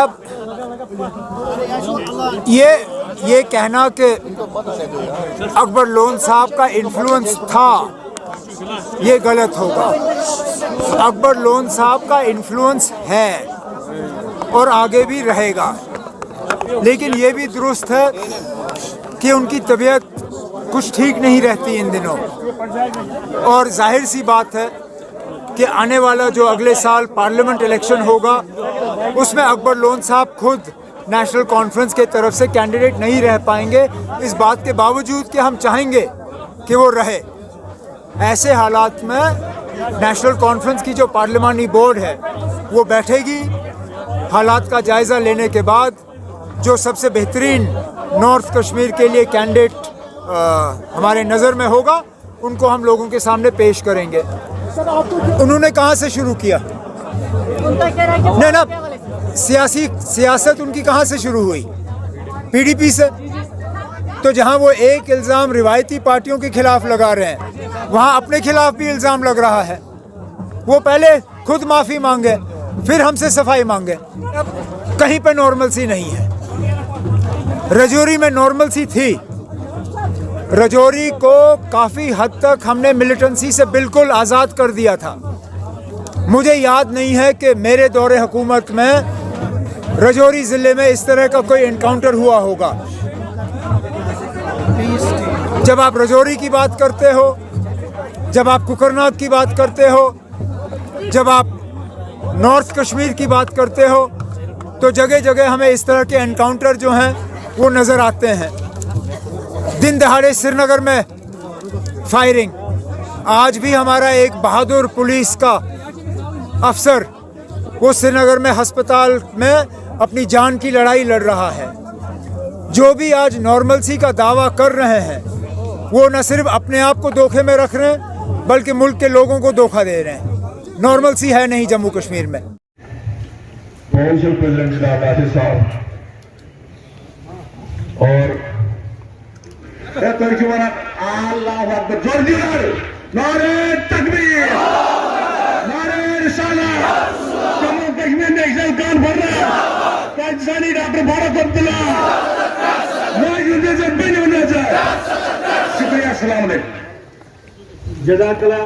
साहब, ये कहना कि अकबर लोन साहब का इन्फ्लुएंस था, ये गलत होगा। अकबर लोन साहब का इन्फ्लुएंस है और आगे भी रहेगा, लेकिन ये भी दुरुस्त है कि उनकी तबीयत कुछ ठीक नहीं रहती इन दिनों, और जाहिर सी बात है कि आने वाला जो अगले साल पार्लियामेंट इलेक्शन होगा उसमें अकबर लोन साहब खुद नेशनल कॉन्फ्रेंस के तरफ से कैंडिडेट नहीं रह पाएंगे, इस बात के बावजूद कि हम चाहेंगे कि वो रहे। ऐसे हालात में नेशनल कॉन्फ्रेंस की जो पार्लिमानी बोर्ड है वो बैठेगी, हालात का जायज़ा लेने के बाद जो सबसे बेहतरीन नॉर्थ कश्मीर के लिए कैंडिडेट हमारे नज़र में होगा उनको हम लोगों के सामने पेश करेंगे। उन्होंने कहाँ से शुरू किया? नहीं ना, सियासत उनकी कहाँ से शुरू हुई? पीडीपी से। तो जहाँ वो एक इल्ज़ाम रिवायती पार्टियों के खिलाफ लगा रहे हैं, वहाँ अपने खिलाफ भी इल्ज़ाम लग रहा है। वो पहले खुद माफ़ी मांगे, फिर हमसे सफाई मांगे। अब कहीं पे नॉर्मलसी नहीं है। रजौरी में नॉर्मलसी थी, रजौरी को काफ़ी हद तक हमने मिलिटेंसी से बिल्कुल आज़ाद कर दिया था। मुझे याद नहीं है कि मेरे दौरे हुकूमत में रजौरी ज़िले में इस तरह का कोई एनकाउंटर हुआ होगा। जब आप रजौरी की बात करते हो, जब आप कुकरनाग की बात करते हो, जब आप नॉर्थ कश्मीर की बात करते हो, तो जगह जगह हमें इस तरह के एनकाउंटर जो हैं वो नज़र आते हैं। दिन दहाड़े श्रीनगर में फायरिंग, आज भी हमारा एक बहादुर पुलिस का अफसर वो श्रीनगर में अस्पताल में अपनी जान की लड़ाई लड़ रहा है। जो भी आज नॉर्मलसी का दावा कर रहे हैं वो न सिर्फ अपने आप को धोखे में रख रहे हैं बल्कि मुल्क के लोगों को धोखा दे रहे हैं। नॉर्मलसी है नहीं जम्मू कश्मीर में। और अल्लाह अकबर, जोर दिया नारे तकबीर, नारे रिसालत। Jammu Kashmir national conference Pakistani doctor Farooq Abdullah मौजूद से बने होना चाहिए। शुक्रिया, अस्सलाम वालेकुम, जज़ाकल्लाह।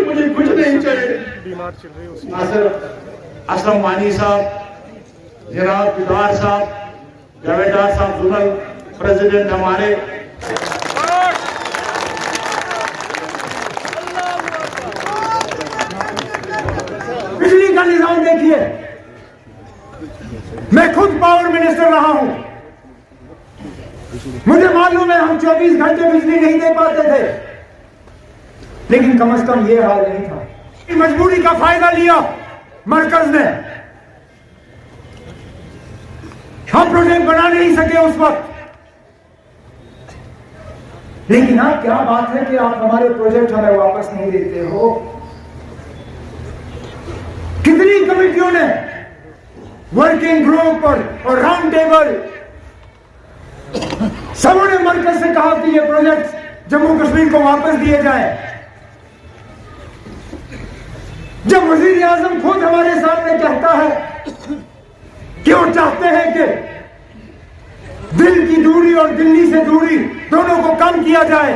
मुझे कुछ नहीं चाहिए। असलम वानी साहब, जनाब पिदार साहब, जावेदार साहब जोनल प्रेसिडेंट हमारे, बिजली का निजाम देखिए। मैं खुद पावर मिनिस्टर रहा हूं, मुझे मालूम है हम 24 घंटे बिजली नहीं दे पाते थे, लेकिन कम से कम ये हाल नहीं था। मजबूरी का फायदा लिया मरकज ने, हम प्रोजेक्ट बना नहीं सके उस वक्त, लेकिन आप क्या बात है कि आप हमारे प्रोजेक्ट हमें वापस नहीं देते हो। कितनी कमेटियों ने, वर्किंग ग्रुप और राउंड टेबल, सबों ने मरकज से कहा कि ये प्रोजेक्ट जम्मू कश्मीर को वापस दिए जाए। जब वजीर आजम खुद हमारे सामने कहता है कि वो चाहते हैं कि दिल की दूरी और दिल्ली से दूरी दोनों को कम किया जाए,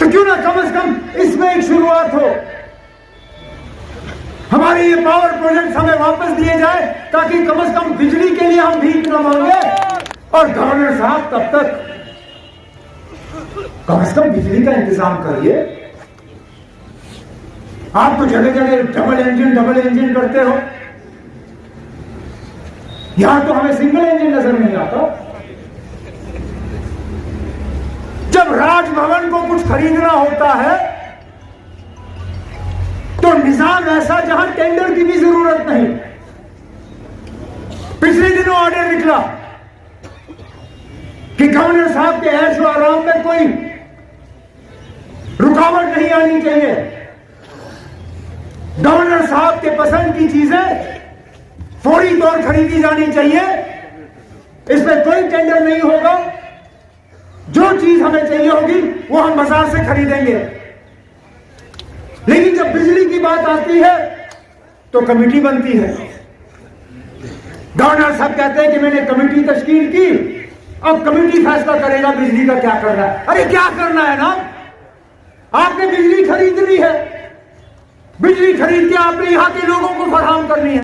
तो क्यों ना कम से कम इसमें एक शुरुआत हो। हमारे ये पावर प्रोजेक्ट हमें वापस दिए जाए ताकि कम से कम बिजली के लिए हम भीख न मांगे। और गवर्नर साहब तब तक कम से कम बिजली का इंतजाम करिए। आप तो जगह जगह डबल इंजन करते हो, यहां तो हमें सिंगल इंजन नजर नहीं आता। जब राजभवन को कुछ खरीदना होता है तो निजाम ऐसा जहां टेंडर की भी जरूरत नहीं। पिछले दिनों ऑर्डर निकला कि गवर्नर साहब के ऐश व आराम में कोई रुकावट नहीं आनी चाहिए। गवर्नर साहब के पसंद की चीजें फौरी तौर खरीदी जानी चाहिए, इसमें कोई टेंडर नहीं होगा। जो चीज हमें चाहिए होगी वो हम बाजार से खरीदेंगे। लेकिन जब बिजली की बात आती है तो कमेटी बनती है। गवर्नर साहब कहते हैं कि मैंने कमेटी तश्कील की, अब कमेटी फैसला करेगा बिजली का क्या करना है। अरे क्या करना है ना, आपने बिजली खरीदनी है, बिजली खरीद के आपने यहां के लोगों को फराहम करनी है।